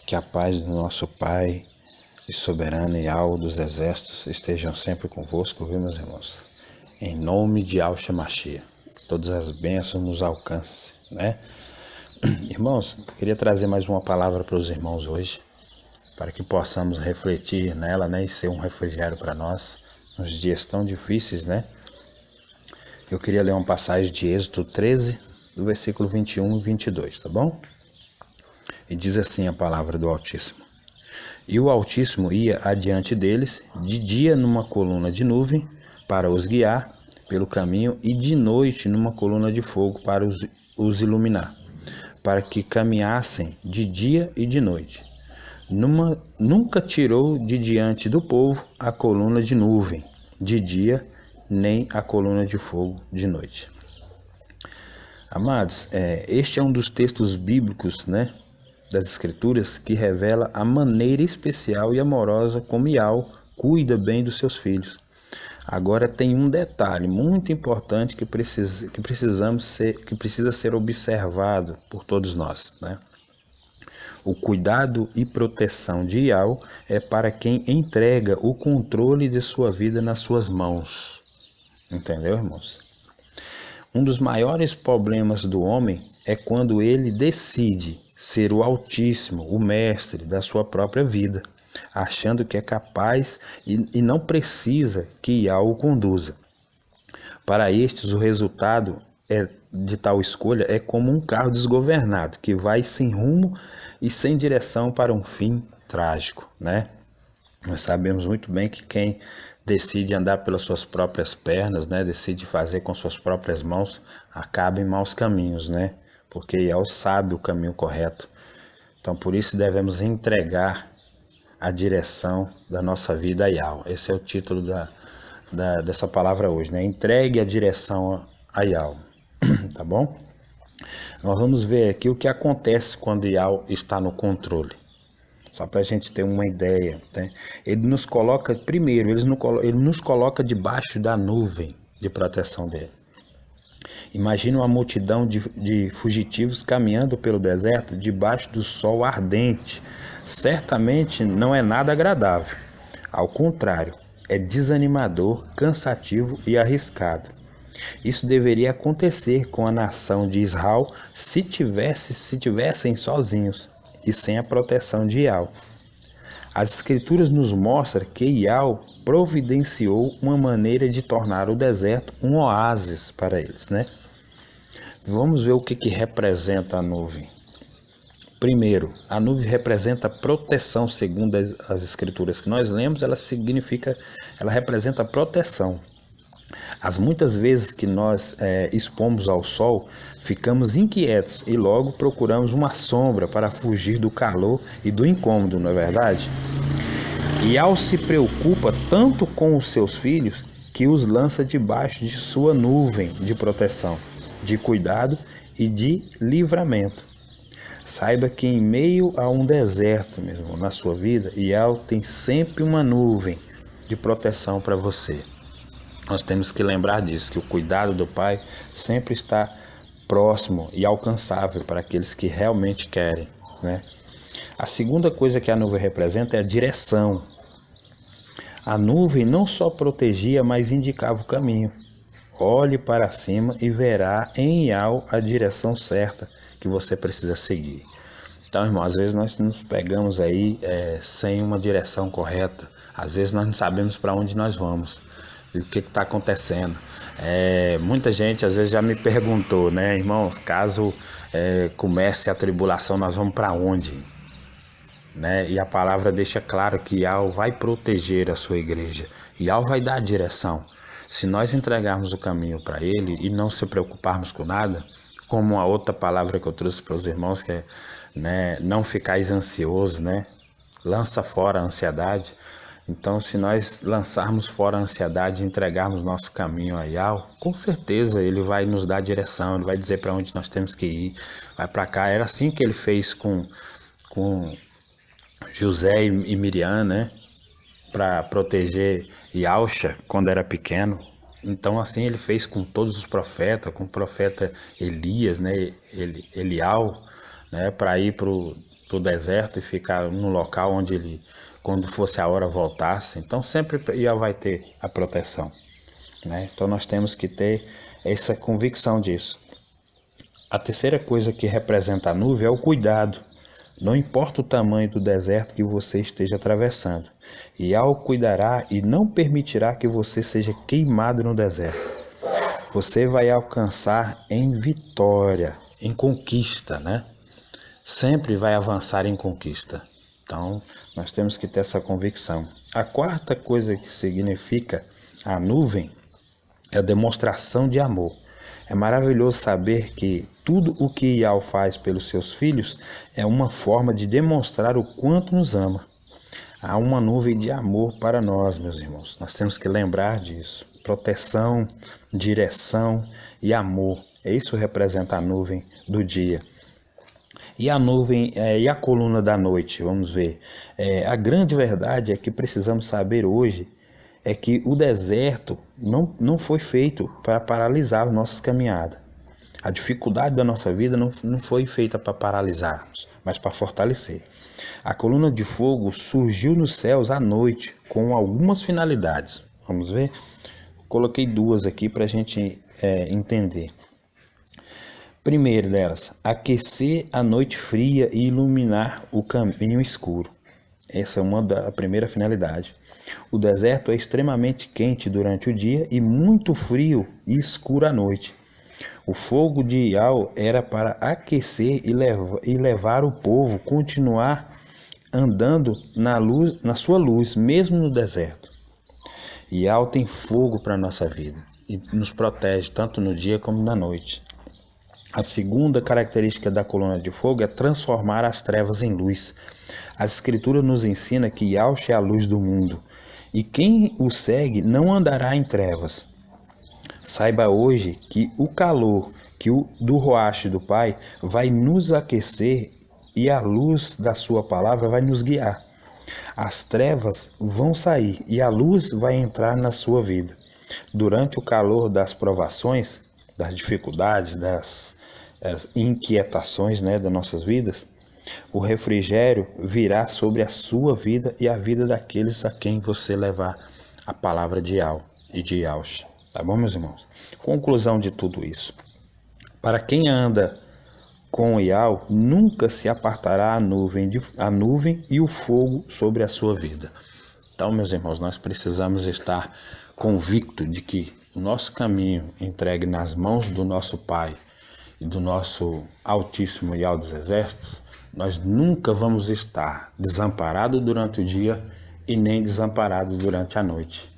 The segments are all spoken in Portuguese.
Que a paz do nosso Pai e soberano Yahweh dos exércitos estejam sempre convosco, viu, meus irmãos? Em nome de Yahshua Mashiach, todas as bênçãos nos alcancem, né? Irmãos, queria trazer mais uma palavra para os irmãos hoje, para que possamos refletir nela, né? E ser um refrigério para nós, nos dias tão difíceis, né? Eu queria ler uma passagem de Êxodo 13, do versículo 21 e 22, tá bom? E diz assim a palavra do Altíssimo. E o Altíssimo ia adiante deles, de dia numa coluna de nuvem, para os guiar pelo caminho, e de noite numa coluna de fogo para os iluminar, para que caminhassem de dia e de noite. Nunca tirou de diante do povo a coluna de nuvem de dia, nem a coluna de fogo de noite. Amados, este é um dos textos bíblicos, né, das Escrituras, que revela a maneira especial e amorosa como Yahweh cuida bem dos seus filhos. Agora tem um detalhe muito importante que precisa ser observado por todos nós, né? O cuidado e proteção de Yahweh é para quem entrega o controle de sua vida nas suas mãos. Entendeu, irmãos? Um dos maiores problemas do homem é quando ele decide ser o Altíssimo, o mestre da sua própria vida, achando que é capaz e não precisa que Yahweh o conduza. Para estes, o resultado de tal escolha é como um carro desgovernado, que vai sem rumo e sem direção para um fim trágico, né? Nós sabemos muito bem que quem decide andar pelas suas próprias pernas, né, decide fazer com suas próprias mãos, acaba em maus caminhos, né? Porque Yahweh sabe o caminho correto. Então, por isso devemos entregar a direção da nossa vida a Yahweh. Esse é o título dessa palavra hoje, né? Entregue a direção a Yahweh, tá bom? Nós vamos ver aqui o que acontece quando Yahweh está no controle. Só para a gente ter uma ideia, né? Ele nos coloca, primeiro, ele nos coloca debaixo da nuvem de proteção dele. Imagina uma multidão de fugitivos caminhando pelo deserto debaixo do sol ardente. Certamente não é nada agradável. Ao contrário, é desanimador, cansativo e arriscado. Isso deveria acontecer com a nação de Israel se tivessem sozinhos e sem a proteção de Yahweh. As Escrituras nos mostram que Yahweh providenciou uma maneira de tornar o deserto um oásis para eles, né? Vamos ver o que representa a nuvem. Primeiro, a nuvem representa proteção, segundo as Escrituras que nós lemos, ela representa proteção. As muitas vezes que nós expomos ao sol, ficamos inquietos e logo procuramos uma sombra para fugir do calor e do incômodo, não é verdade? Yahweh se preocupa tanto com os seus filhos que os lança debaixo de sua nuvem de proteção, de cuidado e de livramento. Saiba que em meio a um deserto mesmo na sua vida, Yahweh tem sempre uma nuvem de proteção para você. Nós temos que lembrar disso, que o cuidado do Pai sempre está próximo e alcançável para aqueles que realmente querem, né? A segunda coisa que a nuvem representa é a direção. A nuvem não só protegia, mas indicava o caminho. Olhe para cima e verá em Yahweh a direção certa que você precisa seguir. Então, irmão, às vezes nós nos pegamos aí sem uma direção correta. Às vezes nós não sabemos para onde nós vamos. E o que está acontecendo? Muita gente às vezes já me perguntou, né, irmãos, caso comece a tribulação, nós vamos para onde? Né? E a palavra deixa claro que Yahweh vai proteger a sua igreja. Yahweh vai dar a direção. Se nós entregarmos o caminho para Ele e não se preocuparmos com nada, como a outra palavra que eu trouxe para os irmãos, que é, né, não ficais ansiosos, né? Lança fora a ansiedade. Então, se nós lançarmos fora a ansiedade e entregarmos nosso caminho a Yahweh, com certeza Ele vai nos dar direção, Ele vai dizer para onde nós temos que ir, vai para cá. Era assim que Ele fez com José e Miriam, né? Para proteger Yahshua quando era pequeno. Então, assim Ele fez com todos os profetas, com o profeta Elias, né? Elial, né, para ir para o deserto e ficar no local onde ele, quando fosse a hora, voltasse. Então sempre vai ter a proteção, né? Então nós temos que ter essa convicção disso. A terceira coisa que representa a nuvem é o cuidado. Não importa o tamanho do deserto que você esteja atravessando, Yahweh cuidará e não permitirá que você seja queimado no deserto. Você vai alcançar em vitória, em conquista, né? Sempre vai avançar em conquista. Então, nós temos que ter essa convicção. A quarta coisa que significa a nuvem é a demonstração de amor. É maravilhoso saber que tudo o que Yahweh faz pelos seus filhos é uma forma de demonstrar o quanto nos ama. Há uma nuvem de amor para nós, meus irmãos. Nós temos que lembrar disso. Proteção, direção e amor. Isso representa a nuvem do dia. E a nuvem e a coluna da noite, vamos ver. A grande verdade é que precisamos saber hoje é que o deserto não foi feito para paralisar as nossas caminhadas. A dificuldade da nossa vida não foi feita para paralisarmos, mas para fortalecer. A coluna de fogo surgiu nos céus à noite com algumas finalidades. Vamos ver? Coloquei duas aqui para a gente entender. Primeira delas, aquecer a noite fria e iluminar o caminho escuro. Essa é a primeira finalidade. O deserto é extremamente quente durante o dia e muito frio e escuro à noite. O fogo de Yahweh era para aquecer e levar o povo a continuar andando na sua luz, mesmo no deserto. Yahweh tem fogo para a nossa vida e nos protege tanto no dia como na noite. A segunda característica da coluna de fogo é transformar as trevas em luz. A Escritura nos ensina que Yahweh é a luz do mundo, e quem o segue não andará em trevas. Saiba hoje que o calor do roache do Pai vai nos aquecer e a luz da sua palavra vai nos guiar. As trevas vão sair e a luz vai entrar na sua vida. Durante o calor das provações, das dificuldades, das inquietações, né, das nossas vidas, o refrigério virá sobre a sua vida e a vida daqueles a quem você levar a palavra de Yahweh e de Yahshua. Tá bom, meus irmãos? Conclusão de tudo isso. Para quem anda com o Yahweh, nunca se apartará a nuvem e o fogo sobre a sua vida. Então, meus irmãos, nós precisamos estar convictos de que o nosso caminho entregue nas mãos do nosso Pai e do nosso Altíssimo Yahweh dos Exércitos, nós nunca vamos estar desamparados durante o dia e nem desamparados durante a noite.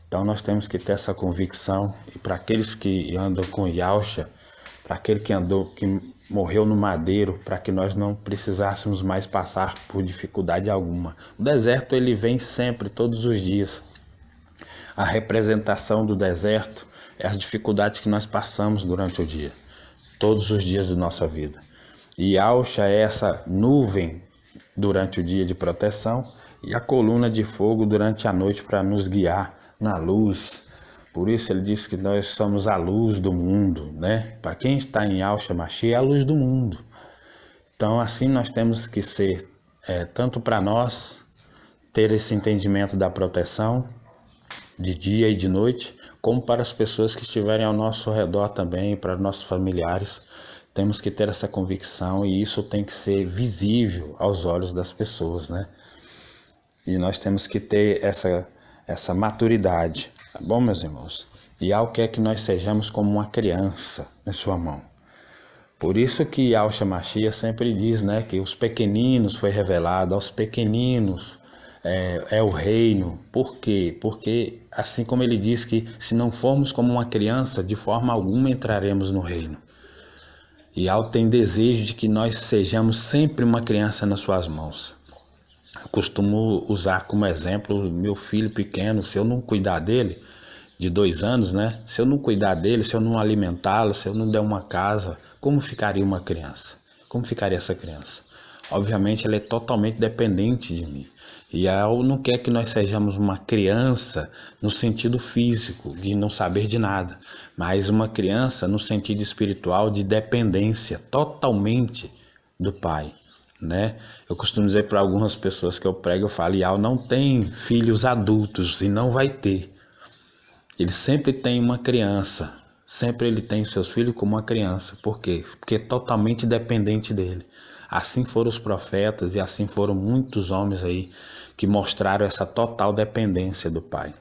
Então nós temos que ter essa convicção, e para aqueles que andam com Yahshua, para aquele que morreu no madeiro, para que nós não precisássemos mais passar por dificuldade alguma. O deserto ele vem sempre, todos os dias. A representação do deserto é as dificuldades que nós passamos durante o dia, todos os dias da nossa vida. E Yahshua é essa nuvem durante o dia de proteção e a coluna de fogo durante a noite para nos guiar na luz. Por isso ele diz que nós somos a luz do mundo, né? Para quem está em Yahshua Mashiach, é a luz do mundo. Então assim nós temos que ser, tanto para nós, ter esse entendimento da proteção de dia e de noite, como para as pessoas que estiverem ao nosso redor também, para nossos familiares. Temos que ter essa convicção e isso tem que ser visível aos olhos das pessoas, né? E nós temos que ter essa maturidade, tá bom, meus irmãos? E Yahweh quer que nós sejamos como uma criança em sua mão. Por isso que Yahshua Mashiach sempre diz, né, que os pequeninos foi revelado, aos pequeninos é o reino. Por quê? Porque assim como ele diz que se não formos como uma criança, de forma alguma entraremos no reino. E Yahweh tem desejo de que nós sejamos sempre uma criança nas suas mãos. Eu costumo usar como exemplo meu filho pequeno. Se eu não cuidar dele, de 2 anos, né? Se eu não cuidar dele, se eu não alimentá-lo, se eu não der uma casa, como ficaria uma criança? Como ficaria essa criança? Obviamente ela é totalmente dependente de mim. E Yahweh não quer que nós sejamos uma criança no sentido físico, de não saber de nada, mas uma criança no sentido espiritual de dependência totalmente do Pai, né? Eu costumo dizer para algumas pessoas que eu prego, eu falo, Yahweh não tem filhos adultos e não vai ter. Ele sempre tem uma criança, sempre ele tem seus filhos como uma criança. Por quê? Porque é totalmente dependente dele. Assim foram os profetas e assim foram muitos homens aí que mostraram essa total dependência do Pai.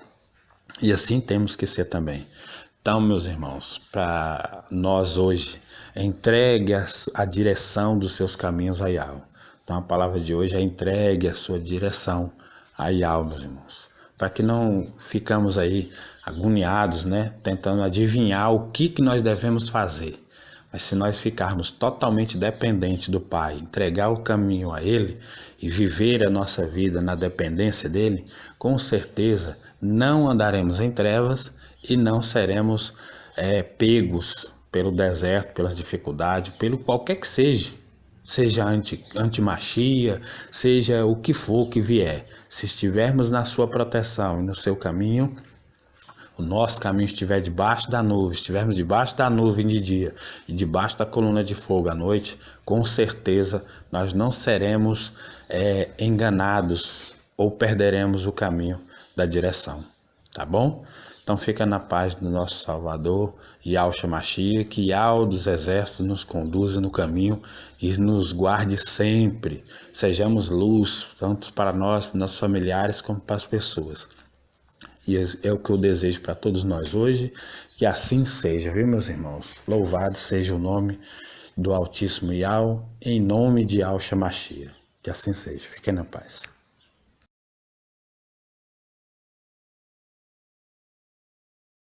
E assim temos que ser também. Então, meus irmãos, para nós hoje, entregue a direção dos seus caminhos a Yahweh. Então, a palavra de hoje é entregue a sua direção a Yahweh, meus irmãos. Para que não ficamos aí agoniados, né? Tentando adivinhar o que nós devemos fazer. Mas se nós ficarmos totalmente dependentes do Pai, entregar o caminho a Ele e viver a nossa vida na dependência dEle, com certeza não andaremos em trevas e não seremos pegos pelo deserto, pelas dificuldades, pelo qualquer que seja antimachia, seja o que for que vier. Se estivermos na sua proteção e no seu caminho, o nosso caminho estiver debaixo da nuvem, estivermos debaixo da nuvem de dia e debaixo da coluna de fogo à noite, com certeza nós não seremos enganados ou perderemos o caminho da direção, tá bom? Então fica na paz do nosso Salvador, Yahshua Mashiach, que Yahweh dos exércitos nos conduza no caminho e nos guarde sempre. Sejamos luz, tanto para nós, para nossos familiares, como para as pessoas. E é o que eu desejo para todos nós hoje, que assim seja, viu, meus irmãos? Louvado seja o nome do Altíssimo Yahweh, em nome de Yahshua Mashiach. Que assim seja. Fiquem na paz.